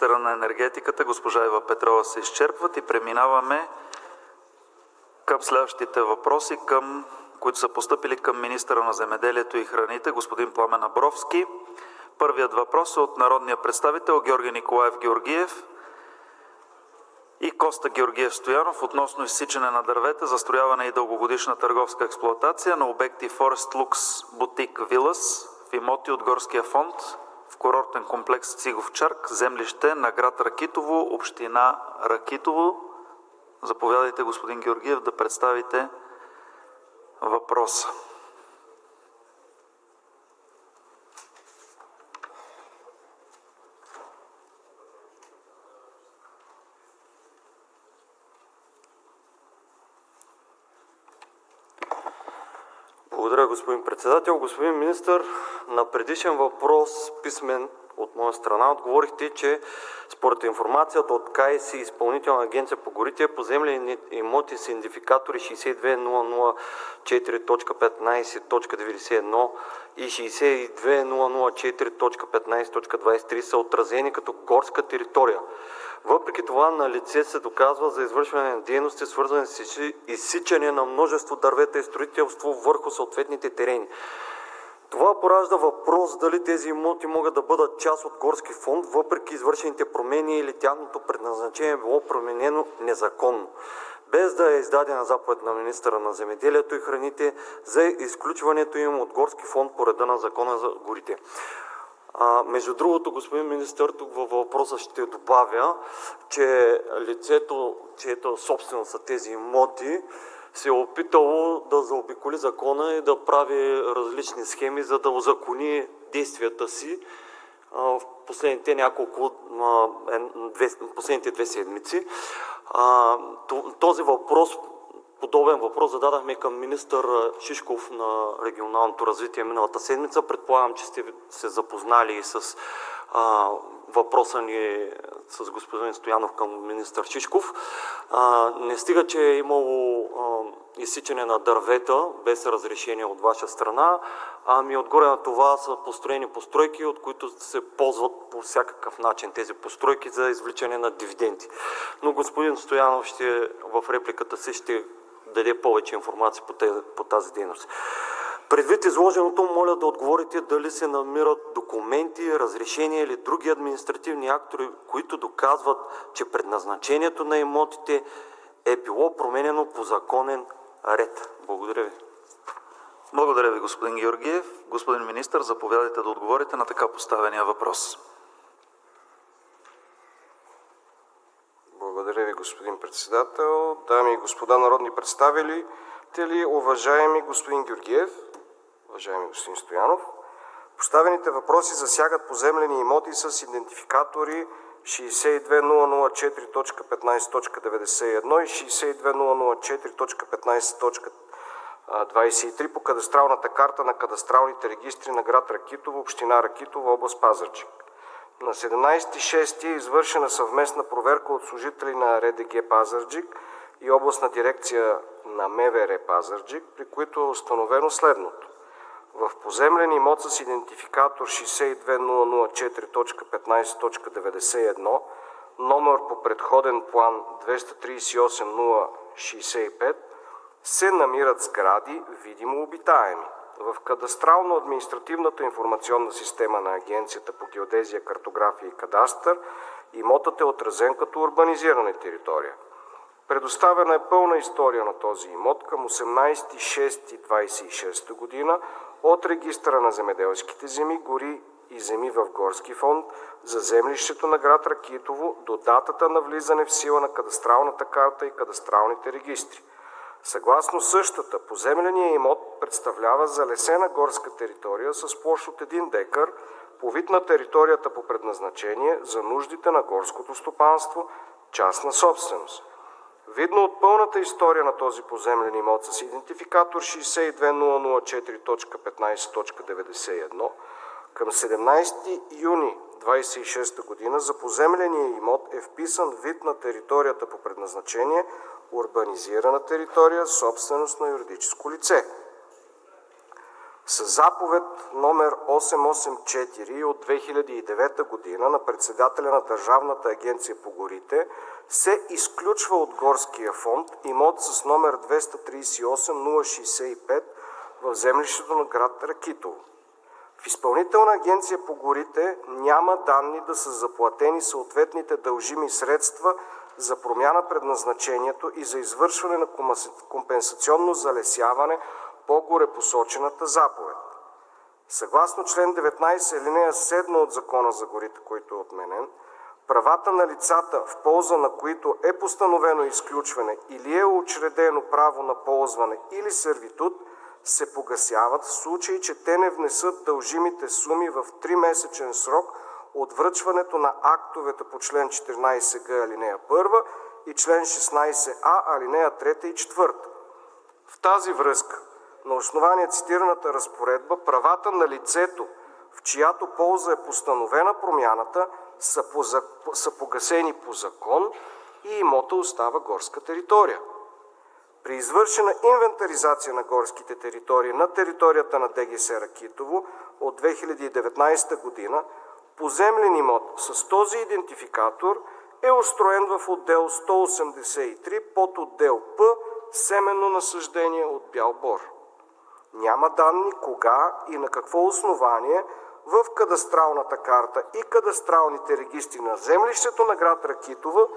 Министъра на енергетиката госпожа Ива Петрова се изчерпват и преминаваме към следващите въпроси, които са постъпили към министъра на земеделието и храните господин Пламен Абровски. Първият въпрос е от народния представител Георги Николаев Георгиев и Коста Георгиев Стоянов относно изсичане на дървета, застрояване и дългогодишна търговска експлоатация на обекти Forest Lux Boutique Villas в имоти от горския фонд в курортен комплекс Цигов Чарк, землище на град Ракитово, община Ракитово. Заповядайте, господин Георгиев, да представите въпроса. Благодаря, господин председател. Господин министър, на предишен въпрос, писмен от моя страна, отговорихте, че според информацията от КАИС и Изпълнителна агенция по горите, поземлени имоти с идентификатори 62004.15.91 и 62004.15.23 са отразени като горска територия. Въпреки това налице се доказва за извършване на дейности, свързани с изсичане на множество дървета и строителство върху съответните терени. Това поражда въпрос дали тези имоти могат да бъдат част от горски фонд, въпреки извършените промени или тяхното предназначение било променено незаконно, без да е издадена заповед на министъра на земеделието и храните за изключването им от горски фонд по реда на Закона за горите. Между другото, господин министър, тук във въпроса ще добавя, че лицето, чието собственост са тези имоти, се е опитало да заобиколи закона и да прави различни схеми, за да узакони действията си в последните две седмици. Този въпрос, подобен въпрос зададахме към министър Шишков на регионалното развитие миналата седмица. Предполагам, че сте се запознали и с въпроса ни с господин Стоянов към министър Шишков. Не стига, че е имало изсичане на дървета без разрешение от ваша страна, ами отгоре на това са построени постройки, от които се ползват по всякакъв начин тези постройки за извличане на дивиденти. Но господин Стоянов в репликата си ще даде повече информация по тази дейност. Предвид изложеното, моля да отговорите дали се намират документи, разрешения или други административни актове, които доказват, че предназначението на имотите е било променено по законен ред. Благодаря ви. Благодаря ви, господин Георгиев. Господин министър, заповядайте да отговорите на така поставения въпрос. Благодаря ви, господин председател. Дами и господа народни представители, уважаеми господин Георгиев, уважаеми господин Стоянов, поставените въпроси засягат поземлени имоти с идентификатори 62004.15.91 и 62004.15.23 по кадастралната карта на кадастралните регистри на град Ракитово, община Ракитово, област Пазарджик. На 17.06 е извършена съвместна проверка от служители на РДГ Пазарджик и областна дирекция на МВР Пазарджик, при които е установено следното. В поземлен имот с идентификатор 62004.15.91, номер по предходен план 238-065, се намират сгради, видимо обитаеми. В кадастрално-административната информационна система на Агенцията по геодезия, картография и кадастър имотът е отразен като урбанизирана територия. Предоставена е пълна история на този имот към 18.06.26 година от регистъра на земеделските земи, гори и земи в горски фонд за землището на град Ракитово до датата на влизане в сила на кадастралната карта и кадастралните регистри. Съгласно същата, поземленият имот представлява залесена горска територия с площ от 1 декар по вид на територията по предназначение за нуждите на горското стопанство, частна собственост. Видно от пълната история на този поземлен имот с идентификатор 62004.15.91, към 17 юни 26 година за поземления имот е вписан вид на територията по предназначение урбанизирана територия, собственост на юридическо лице. Със заповед номер 884 от 2009 година на председателя на Държавната агенция по горите се изключва от горския фонд имот с номер 238-065 в землището на град Ракитово. В Изпълнителна агенция по горите няма данни да са заплатени съответните дължими средства за промяна предназначението и за извършване на компенсационно залесяване по горепосочената заповед. Съгласно член 19 алинея 7 от Закона за горите, който е отменен, правата на лицата, в полза на които е постановено изключване или е учредено право на ползване или сервитут, се погасяват в случай, че те не внесат дължимите суми в 3-месечен срок от връчването на актовете по член 14г алинея 1 и член 16а алинея 3 и 4. В тази връзка, на основание цитираната разпоредба, правата на лицето, в чиято полза е постановена промяната, са погасени по закон и имота остава горска територия. При извършена инвентаризация на горските територии на територията на ДГС Ракитово от 2019 година, поземлен имот с този идентификатор е устроен в отдел 183 под отдел П семенно насаждение от бял бор. Няма данни кога и на какво основание в кадастралната карта и кадастралните регистри на землището на град Ракитово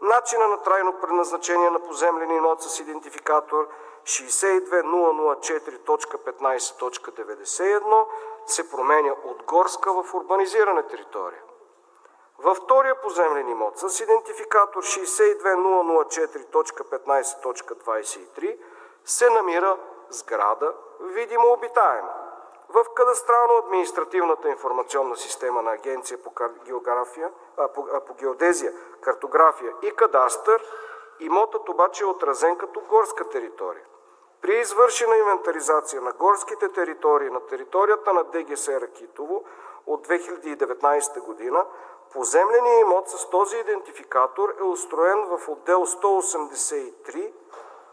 начина на трайно предназначение на поземлен имот с идентификатор 62004.15.91 се променя от горска в урбанизирана територия. Във втория поземлен имот с идентификатор 62004.15.23 се намира сграда, видимо обитаема. В кадастрално-административната информационна система на Агенция по геодезия, картография и кадастър имотът обаче е отразен като горска територия. При извършена инвентаризация на горските територии на територията на ДГС Ракитово от 2019 година, поземленият имот с този идентификатор е устроен в отдел 183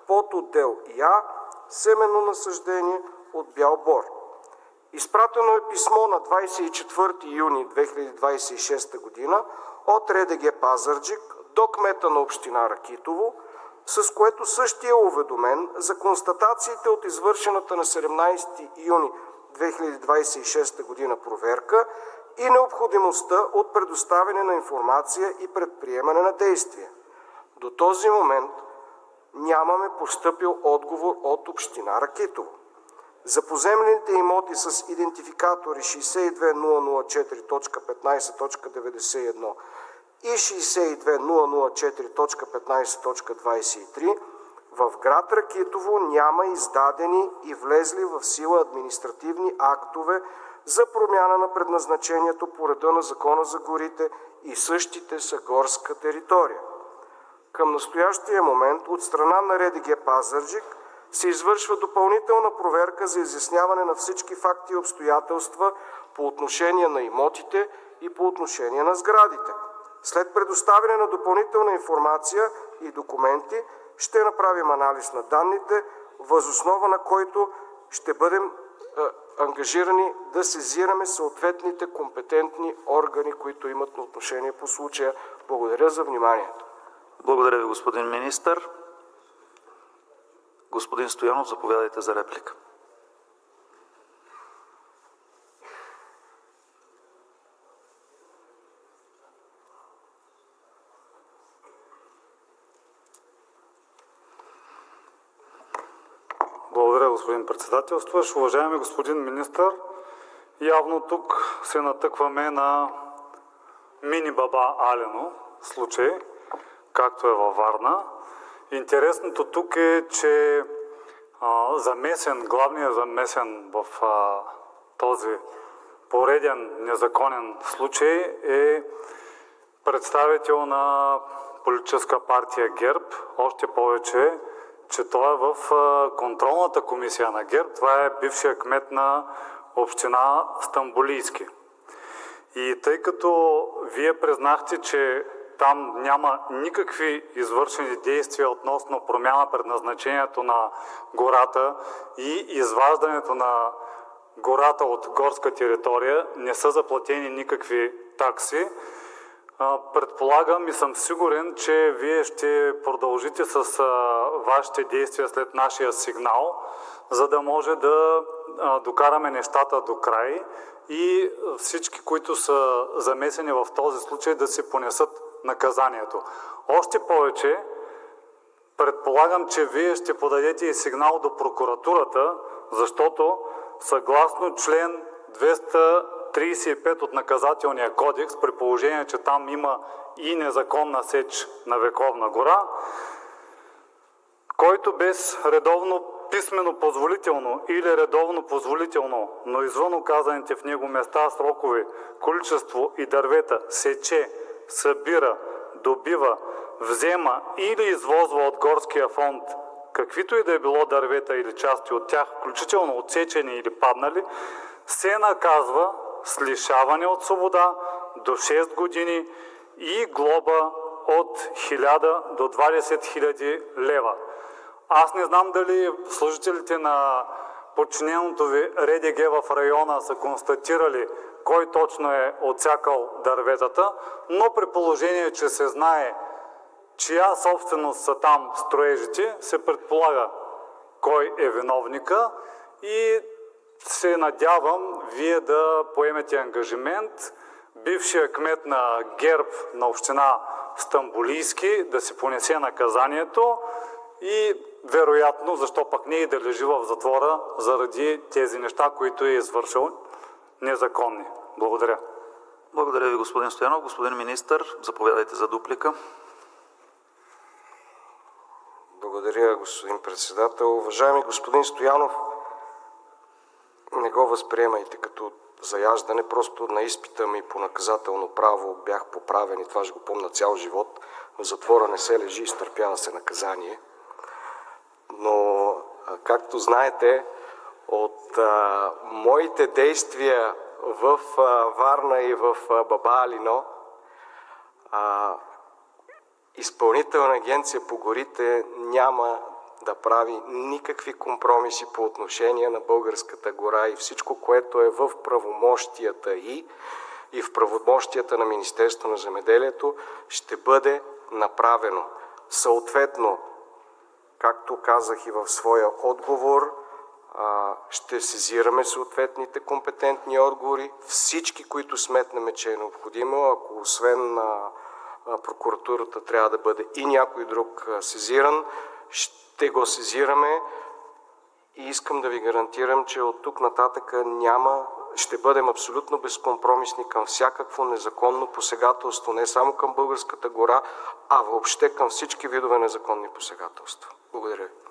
под отдел Я семенно насаждение от бял бор. Изпратено е писмо на 24 юни 2026 година от РДГ Пазарджик до кмета на община Ракитово, с което същия е уведомен за констатациите от извършената на 17 юни 2026 година проверка и необходимостта от предоставяне на информация и предприемане на действия. До този момент нямаме постъпил отговор от община Ракитово. За поземлените имоти с идентификатори 62004.15.91 и 62004.15.23 в град Ракитово няма издадени и влезли в сила административни актове за промяна на предназначението по реда на Закона за горите и същите са горска територия. Към настоящия момент от страна на РДГ Пазарджик се извършва допълнителна проверка за изясняване на всички факти и обстоятелства по отношение на имотите и по отношение на сградите. След предоставяне на допълнителна информация и документи ще направим анализ на данните, въз основа на който ще бъдем ангажирани да сезираме съответните компетентни органи, които имат отношение по случая. Благодаря за вниманието. Благодаря ви, господин министър. Господин Стоянов, заповядайте за реплика. Благодаря, господин председателстващ. Уважаеми господин министър, явно тук се натъкваме на мини баба Алено случай, както е във Варна. Интересното тук е, че главният замесен в този пореден незаконен случай е представител на политическа партия ГЕРБ, още повече, че той е в контролната комисия на ГЕРБ. Това е бившия кмет на община Стамболийски. И тъй като вие признахте, че там няма никакви извършени действия относно промяна предназначението на гората и изваждането на гората от горска територия, не са заплатени никакви такси. Предполагам и съм сигурен, че вие ще продължите с вашите действия след нашия сигнал, за да може да докараме нещата до край и всички, които са замесени в този случай, да си понесат наказанието. Още повече, предполагам, че вие ще подадете и сигнал до прокуратурата, защото съгласно член 235 от Наказателния кодекс, при положение, че там има и незаконна сеч на вековна гора, който без редовно писмено позволително или редовно позволително, но извън указаните в него места, срокове, количество и дървета сече, събира, добива, взема или извозва от горския фонд каквито и да е било дървета или части от тях, включително отсечени или паднали, се наказва с лишаване от свобода до 6 години и глоба от 1000 до 20 000 лева. Аз не знам дали служителите на подчиненото ви РДГ в района са констатирали кой точно е отсякал дърветата, но при положение, че се знае чия собственост са там строежите, се предполага кой е виновника и се надявам вие да поемете ангажимент бившия кмет на ГЕРБ на община Стамболийски да си понесе наказанието и вероятно, защо пък не и да лежи в затвора заради тези неща, които е извършил незаконни. Благодаря. Благодаря ви, господин Стоянов. Господин министър, заповядайте за дуплика. Благодаря, господин председател. Уважаеми господин Стоянов, не го възприемайте като заяждане, просто на изпита ми по наказателно право бях поправен и това ще го помня цял живот. В затвора не се лежи, изтърпява се наказание. Но, както знаете, от моите действия в Варна и в Баба Алино, Изпълнителна агенция по горите няма да прави никакви компромиси по отношение на българската гора и всичко, което е в правомощията и в правомощията на Министерството на земеделието, ще бъде направено. Съответно, както казах и в своя отговор, ще сезираме съответните компетентни органи, всички, които сметнем, че е необходимо, ако освен на прокуратурата трябва да бъде и някой друг сезиран, ще го сезираме и искам да ви гарантирам, че от тук нататък ще бъдем абсолютно безкомпромисни към всякакво незаконно посегателство, не само към българската гора, а въобще към всички видове незаконни посегателства. Благодаря ви.